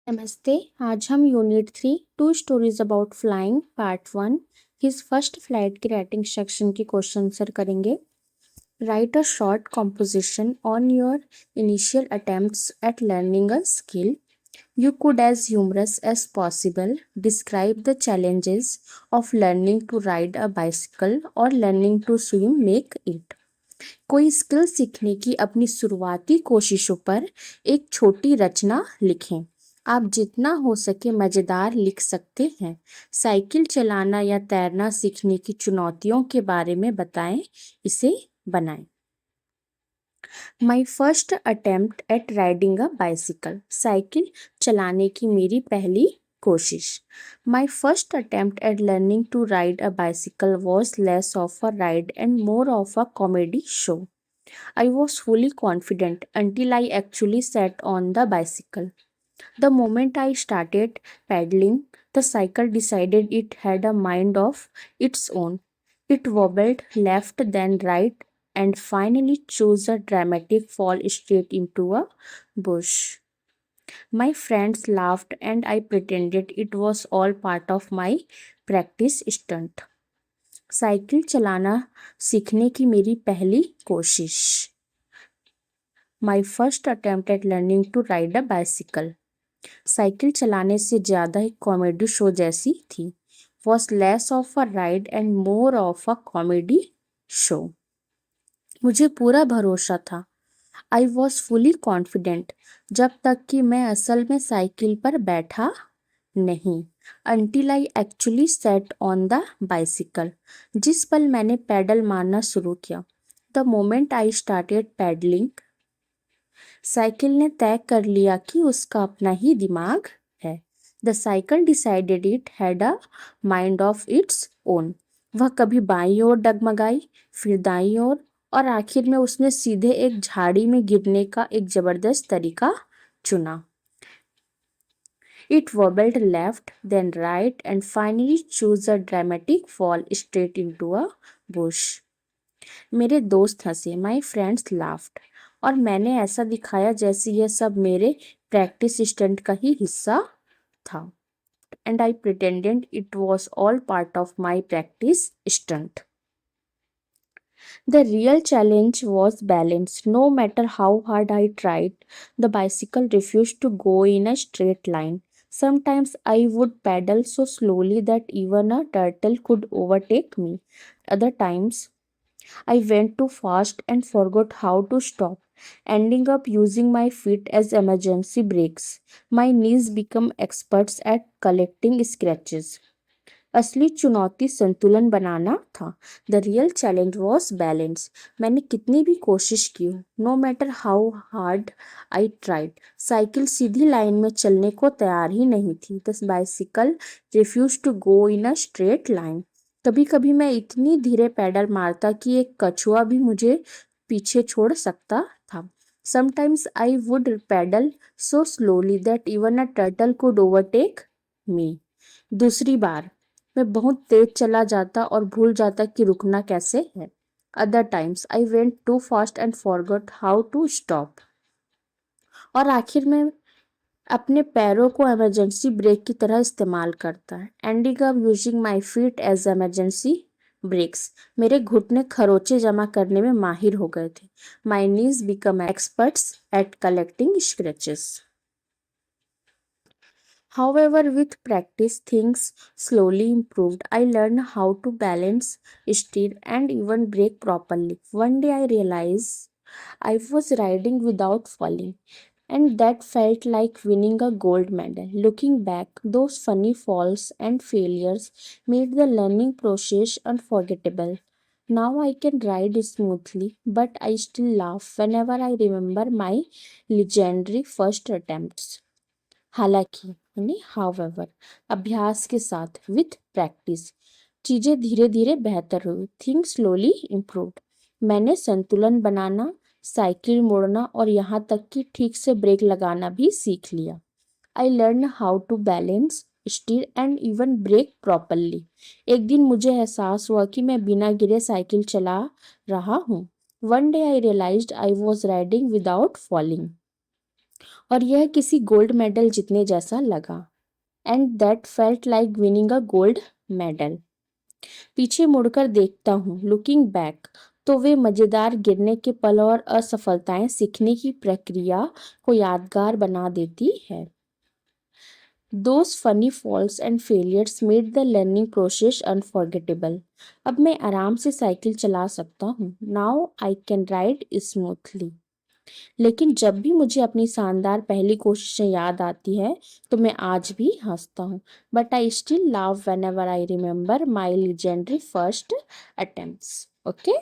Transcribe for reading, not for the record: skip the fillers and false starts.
नमस्ते। आज हम unit 3 two stories about flying part 1 his first flight की राइटिंग सेक्शन की क्वेश्चन आंसर करेंगे। Write a short composition on your initial attempts at learning a skill. You could as humorous as possible describe the challenges of learning to ride a bicycle or learning to swim. Make it. कोई skill सीखने की अपनी शुरुआती कोशिशों पर एक छोटी रचना लिखें। आप जितना हो सके मज़ेदार लिख सकते हैं। साइकिल चलाना या तैरना सीखने की चुनौतियों के बारे में बताएं, इसे बनाएं। My first attempt at riding a bicycle. Cycle चलाने की मेरी पहली कोशिश। My first attempt at learning to ride a bicycle was less of a ride and more of a comedy show. I was fully confident until I actually sat on the bicycle. The moment I started pedaling, the cycle decided it had a mind of its own. It wobbled left, then right, and finally chose a dramatic fall straight into a bush. My friends laughed, and I pretended it was all part of my practice stunt. Cycle चलाना सीखने की मेरी पहली कोशिश। My first attempt at learning to ride a bicycle. Cycle चलाने से ज़्यादा एक कॉमेडी शो जैसी थी। Was less of a ride and more of a comedy show. मुझे पूरा भरोसा था। आई वॉज फुली कॉन्फिडेंट, जब तक कि मैं असल में साइकिल पर बैठा नहीं। Until I actually set on the bicycle. जिस पल मैंने पैडल मारना शुरू किया। The moment I started pedalling. Cycle ने तय कर लिया कि उसका अपना ही दिमाग है। The cycle decided it had a mind of its own. वह कभी बाईं ओर डगमगाई, फिर दाईं ओर, और आखिर में उसने सीधे एक झाड़ी में गिरने का एक जबरदस्त तरीका चुना। It wobbled left, then right, and finally chose a dramatic fall straight into a bush. मेरे दोस्त हंसे, माई फ्रेंड्स लाफ्ड, और मैंने ऐसा दिखाया जैसे यह सब मेरे प्रैक्टिस स्टंट का ही हिस्सा था। And I pretended it was all part of my practice stunt. The real challenge was balance. No matter how hard I tried, the bicycle refused to go in a straight line. Sometimes I would pedal so slowly that even a turtle could overtake me. Other times, I went too fast and forgot how to stop, ending up using my feet as emergency brakes. My knees become experts at collecting scratches. असली चुनौती संतुलन बनाना था। The real challenge was balance. मैंने कितनी भी कोशिश की, no matter how hard I tried, cycle सीधी लाइन में चलने को तैयार ही नहीं थी। The bicycle refuse to go in a straight line. कभी कभी मैं इतनी धीरे पैडल मारता कि एक कछुआ भी मुझे पीछे छोड़ सकता था। Sometimes I would paddle so slowly that even a turtle could overtake me. दूसरी बार मैं बहुत तेज चला जाता और भूल जाता कि रुकना कैसे है। Other times I went too fast and forgot how to stop. और आखिर में अपने पैरों को इमरजेंसी ब्रेक की तरह इस्तेमाल करता है। Ending up using my feet as emergency brakes. मेरे घुटने खरोचे जमा करने में माहिर हो गए थे। My knees become experts at collecting scratches. However, with practice, things slowly improved. I learned how to balance, steer, and even brake properly. One day I realized I was riding without falling, and that felt like winning a gold medal. Looking back, those funny falls and failures made the learning process unforgettable. Now I can ride smoothly, but I still laugh whenever I remember my legendary first attempts. हालांकि यानी however अभ्यास के साथ with practice चीज़ें धीरे धीरे बेहतर हुई। Things slowly improved. मैंने संतुलन बनाना, साइकिल मोड़ना और यहाँ तक कि ठीक से ब्रेक लगाना भी सीख लिया। I learn how to balance, steer and even brake properly. एक दिन मुझे एहसास हुआ कि मैं बिना गिरे साइकिल चला रहा हूँ। One day I realised I was riding without falling. और यह किसी गोल्ड मेडल जीतने जैसा लगा। And that felt like winning a gold medal. पीछे मुड़कर देखता हूँ, लुकिंग बैक, तो वे मजेदार गिरने के पल और असफलताएं सीखने की प्रक्रिया को यादगार बना देती है। Those funny falls and failures made the learning process unforgettable. अब मैं आराम से साइकिल चला सकता हूँ। Now I can ride smoothly. लेकिन जब भी मुझे अपनी शानदार पहली कोशिशें याद आती है तो मैं आज भी हंसता हूँ। But I still laugh whenever I remember my legendary first attempts. Okay?